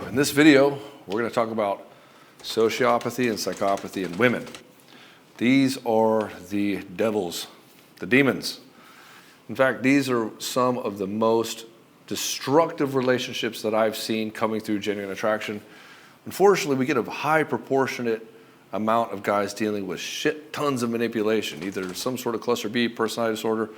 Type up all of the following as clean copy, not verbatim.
In this video, we're going to talk about sociopathy and psychopathy in women. These are the devils, the demons. In fact, these are some of the most destructive relationships that I've seen coming through Genuine Attraction. Unfortunately, we get a high proportionate amount of guys dealing with shit tons of manipulation, either some sort of cluster B personality disorder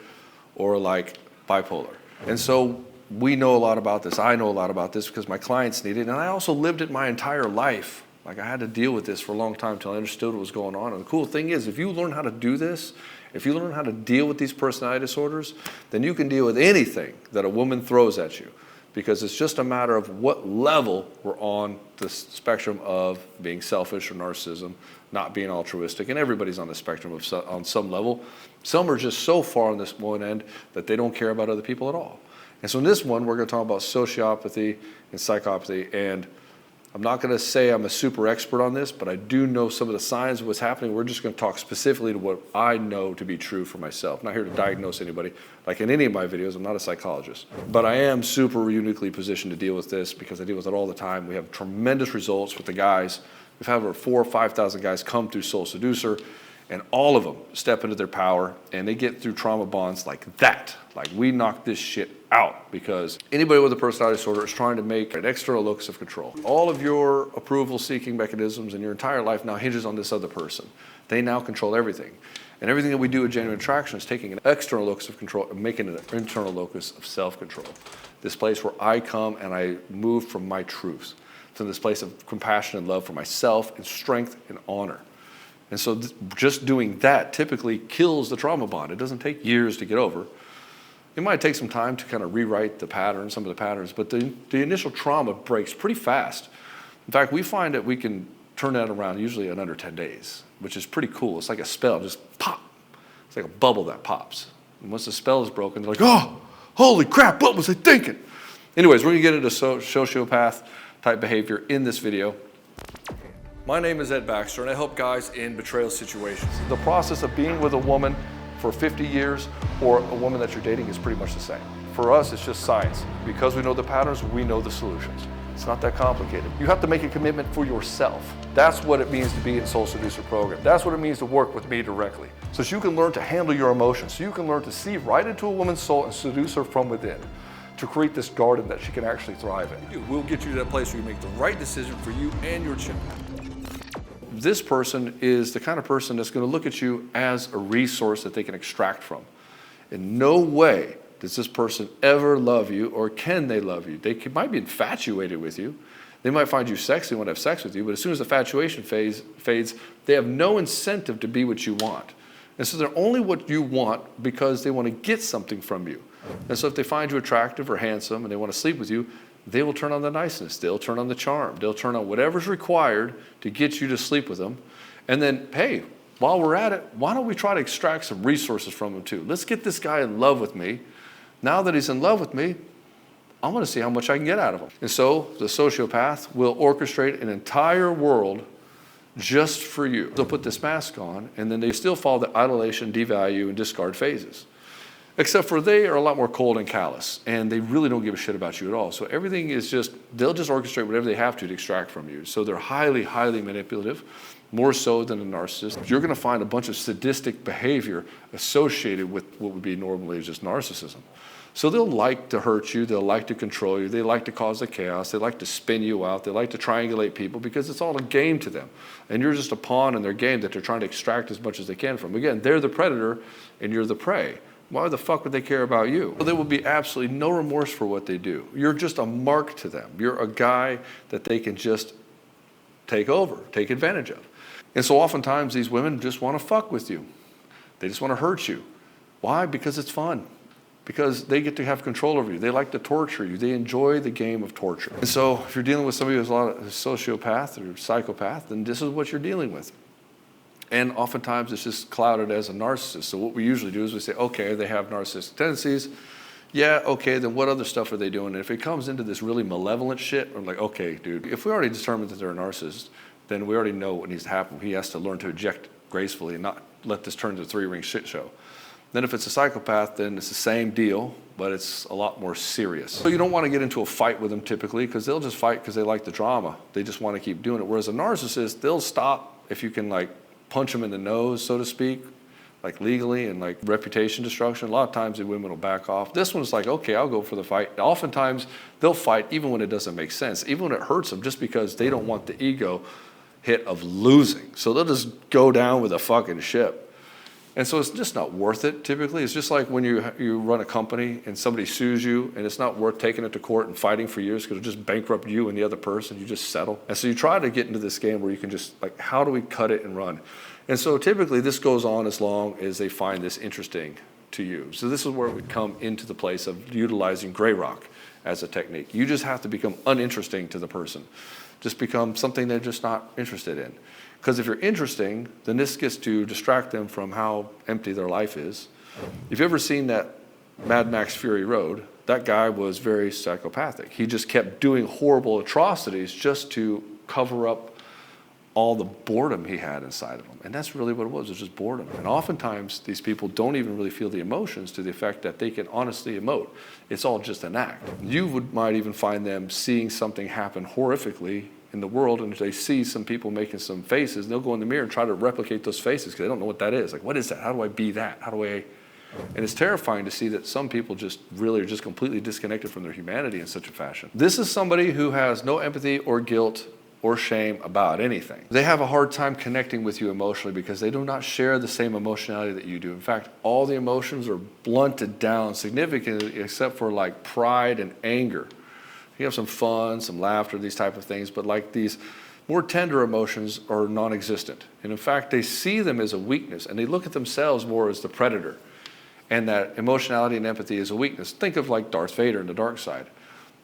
or like bipolar. And so we know a lot about this. I know a lot about this because my clients need it. And I also lived it my entire life. Like I had to deal with this for a long time until I understood what was going on. And the cool thing is, if you learn how to do this, if you learn how to deal with these personality disorders, then you can deal with anything that a woman throws at you. Because it's just a matter of what level we're on the spectrum of being selfish or narcissism, not being altruistic. And everybody's on the spectrum of on some level. Some are just so far on this one end that they don't care about other people at all. And so in this one, we're going to talk about sociopathy and psychopathy. And I'm not going to say I'm a super expert on this, but I do know some of the signs of what's happening. We're just going to talk specifically to what I know to be true for myself. I'm not here to diagnose anybody. Like in any of my videos, I'm not a psychologist. But I am super uniquely positioned to deal with this because I deal with it all the time. We have tremendous results with the guys. We've had over 4,000 or 5,000 guys come through Soul Seducer, and all of them step into their power, and they get through trauma bonds like that. Like we knock this shit out because anybody with a personality disorder is trying to make an external locus of control. All of your approval-seeking mechanisms and your entire life now hinges on this other person. They now control everything. And everything that we do at Genuine Attraction is taking an external locus of control and making it an internal locus of self-control. This place where I come and I move from my truths to this place of compassion and love for myself and strength and honor. And so just doing that typically kills the trauma bond. It doesn't take years to get over. It might take some time to kind of rewrite the patterns, some of the patterns, but the initial trauma breaks pretty fast. In fact, we find that we can turn that around usually in under 10 days, which is pretty cool. It's like a spell, just pop. It's like a bubble that pops. And once the spell is broken, they're like, oh, holy crap, what was I thinking? Anyways, we're gonna get into sociopath type behavior in this video. My name is Ed Baxter, and I help guys in betrayal situations. The process of being with a woman for 50 years or a woman that you're dating is pretty much the same. For us, it's just science. Because we know the patterns, we know the solutions. It's not that complicated. You have to make a commitment for yourself. That's what it means to be in Soul Seducer program. That's what it means to work with me directly. So you can learn to handle your emotions. So you can learn to see right into a woman's soul and seduce her from within to create this garden that she can actually thrive in. We'll get you to that place where you make the right decision for you and your children. This person is the kind of person that's going to look at you as a resource that they can extract from. In no way does this person ever love you, or can they love you. They might be infatuated with you. They might find you sexy and want to have sex with you, but as soon as the infatuation fades, they have no incentive to be what you want. And so they're only what you want because they want to get something from you. And so if they find you attractive or handsome and they want to sleep with you, they will turn on the niceness, they'll turn on the charm, they'll turn on whatever's required to get you to sleep with them. And then, hey, while we're at it, why don't we try to extract some resources from him too? Let's get this guy in love with me. Now that he's in love with me, I want to see how much I can get out of him. And so the sociopath will orchestrate an entire world just for you. They'll put this mask on, and then they still follow the idolation, devalue, and discard phases. Except for they are a lot more cold and callous, and they really don't give a shit about you at all. So everything is just, they'll just orchestrate whatever they have to extract from you. So they're highly, highly manipulative, more so than a narcissist. You're gonna find a bunch of sadistic behavior associated with what would be normally just narcissism. So they'll like to hurt you, they'll like to control you, they like to cause the chaos, they like to spin you out, they like to triangulate people because it's all a game to them. And you're just a pawn in their game that they're trying to extract as much as they can from. Again, they're the predator and you're the prey. Why the fuck would they care about you? Well, there will be absolutely no remorse for what they do. You're just a mark to them. You're a guy that they can just take over, take advantage of. And so oftentimes these women just want to fuck with you. They just want to hurt you. Why? Because it's fun. Because they get to have control over you. They like to torture you. They enjoy the game of torture. And so if you're dealing with somebody who's a lot of sociopath or psychopath, then this is what you're dealing with. And oftentimes it's just clouded as a narcissist. So what we usually do is we say, okay, they have narcissistic tendencies. Yeah, okay, then what other stuff are they doing? And if it comes into this really malevolent shit, I'm like, okay, dude, if we already determined that they're a narcissist, then we already know what needs to happen. He has to learn to eject gracefully and not let this turn into a three-ring shit show. Then if it's a psychopath, then it's the same deal, but it's a lot more serious. So you don't want to get into a fight with them typically, because they'll just fight because they like the drama. They just want to keep doing it. Whereas a narcissist, they'll stop if you can like punch them in the nose, so to speak, like legally and like reputation destruction. A lot of times the women will back off. This one's like, okay, I'll go for the fight. Oftentimes they'll fight even when it doesn't make sense, even when it hurts them, just because they don't want the ego hit of losing. So they'll just go down with a fucking ship. And so it's just not worth it typically. It's just like when you run a company and somebody sues you, and it's not worth taking it to court and fighting for years because it'll just bankrupt you and the other person. You just settle. And so you try to get into this game where you can just like, how do we cut it and run? And so typically this goes on as long as they find this interesting to you. So this is where we come into the place of utilizing gray rock as a technique. You just have to become uninteresting to the person. Just become something they're just not interested in. Because if you're interesting, then this gets to distract them from how empty their life is. If you've ever seen that Mad Max Fury Road, that guy was very psychopathic. He just kept doing horrible atrocities just to cover up all the boredom he had inside of him. And that's really what it was just boredom. And oftentimes, these people don't even really feel the emotions to the effect that they can honestly emote. It's all just an act. You might even find them seeing something happen horrifically in the world, and if they see some people making some faces, they'll go in the mirror and try to replicate those faces because they don't know what that is. Like, what is that? How do I be that? How do I? And it's terrifying to see that some people just really are just completely disconnected from their humanity in such a fashion. This is somebody who has no empathy or guilt or shame about anything. They have a hard time connecting with you emotionally because they do not share the same emotionality that you do. In fact, all the emotions are blunted down significantly except for like pride and anger. You have some fun, some laughter, these type of things, but like these more tender emotions are non-existent. And in fact, they see them as a weakness, and they look at themselves more as the predator. And that emotionality and empathy is a weakness. Think of like Darth Vader in the dark side.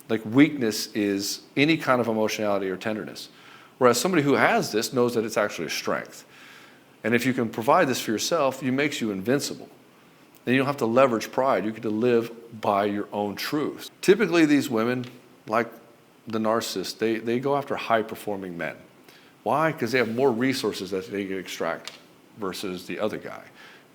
Like weakness is any kind of emotionality or tenderness. Whereas somebody who has this knows that it's actually a strength. And if you can provide this for yourself, it makes you invincible. And you don't have to leverage pride. You get to live by your own truth. Typically, these women, like the narcissist, they go after high-performing men. Why? Because they have more resources that they can extract versus the other guy.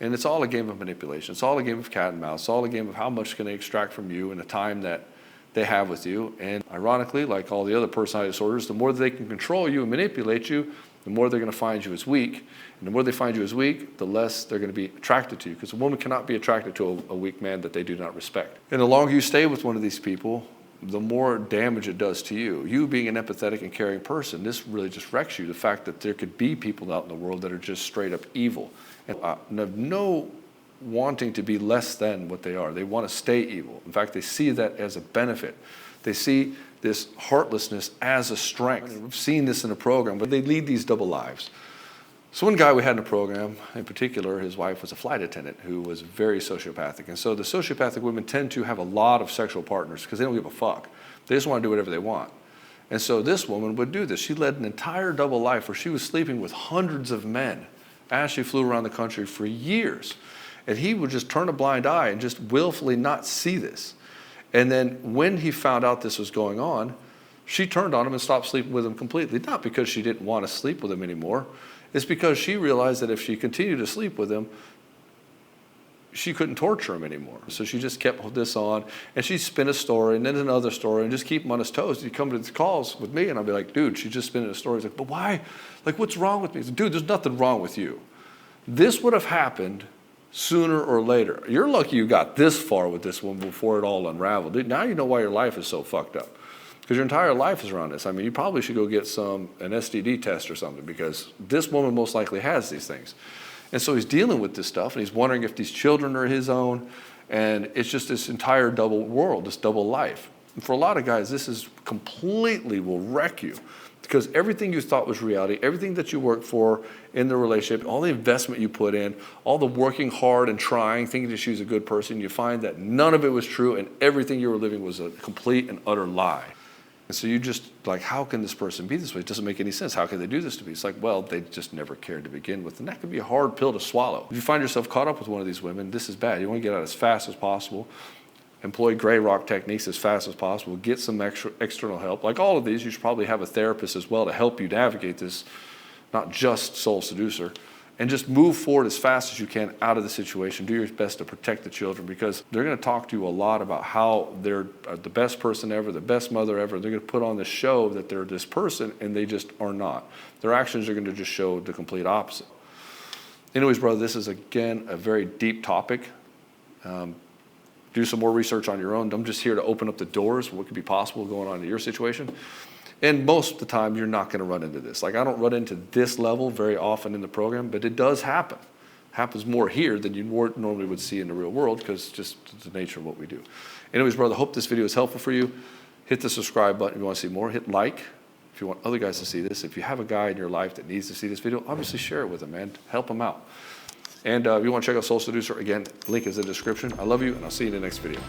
And it's all a game of manipulation. It's all a game of cat and mouse. It's all a game of how much can they extract from you in the time that they have with you. And ironically, like all the other personality disorders, the more that they can control you and manipulate you, the more they're going to find you as weak. And the more they find you as weak, the less they're going to be attracted to you. Because a woman cannot be attracted to a weak man that they do not respect. And the longer you stay with one of these people, the more damage it does to you. You being an empathetic and caring person, this really just wrecks you. The fact that there could be people out in the world that are just straight up evil. And have no wanting to be less than what they are. They want to stay evil. In fact, they see that as a benefit. They see this heartlessness as a strength. We've seen this in a program, but they lead these double lives. So one guy we had in a program, in particular, his wife was a flight attendant who was very sociopathic. And so the sociopathic women tend to have a lot of sexual partners because they don't give a fuck. They just want to do whatever they want. And so this woman would do this. She led an entire double life where she was sleeping with hundreds of men as she flew around the country for years. And he would just turn a blind eye and just willfully not see this. And then when he found out this was going on, she turned on him and stopped sleeping with him completely. Not because she didn't want to sleep with him anymore. It's because she realized that if she continued to sleep with him, she couldn't torture him anymore. So she just kept this on, and she'd spin a story and then another story and just keep him on his toes. He'd come to the calls with me, and I'd be like, dude, she's just spinning a story. He's like, but why? Like, what's wrong with me? He's like, dude, there's nothing wrong with you. This would have happened sooner or later. You're lucky you got this far with this one before it all unraveled. Dude, now you know why your life is so fucked up. Because your entire life is around this. I mean, you probably should go get an STD test or something, because this woman most likely has these things. And so he's dealing with this stuff, and he's wondering if these children are his own, and it's just this entire double world, this double life. And for a lot of guys, this is completely will wreck you, because everything you thought was reality, everything that you worked for in the relationship, all the investment you put in, all the working hard and trying, thinking that she was a good person, you find that none of it was true, and everything you were living was a complete and utter lie. And so you just like, how can this person be this way? It doesn't make any sense. How can they do this to me? It's like, well, they just never cared to begin with. And that can be a hard pill to swallow. If you find yourself caught up with one of these women, this is bad. You want to get out as fast as possible. Employ gray rock techniques as fast as possible. Get some external help. Like all of these, you should probably have a therapist as well to help you navigate this, not just soul seducer. and just move forward as fast as you can out of the situation. Do your best to protect the children, because they're going to talk to you a lot about how they're the best person ever, the best mother ever. They're going to put on the show that they're this person, and they just are not. Their actions are going to just show the complete opposite. Anyways, brother, this is, again, a very deep topic. Do some more research on your own. I'm just here to open up the doors, what could be possible going on in your situation. And most of the time, you're not going to run into this. Like, I don't run into this level very often in the program, but it does happen. It happens more here than you normally would see in the real world, because just the nature of what we do. Anyways, brother, hope this video is helpful for you. Hit the subscribe button if you want to see more. Hit like if you want other guys to see this. If you have a guy in your life that needs to see this video, obviously share it with them, man. Help them out. And if you want to check out Soul Seducer, again, link is in the description. I love you, and I'll see you in the next video.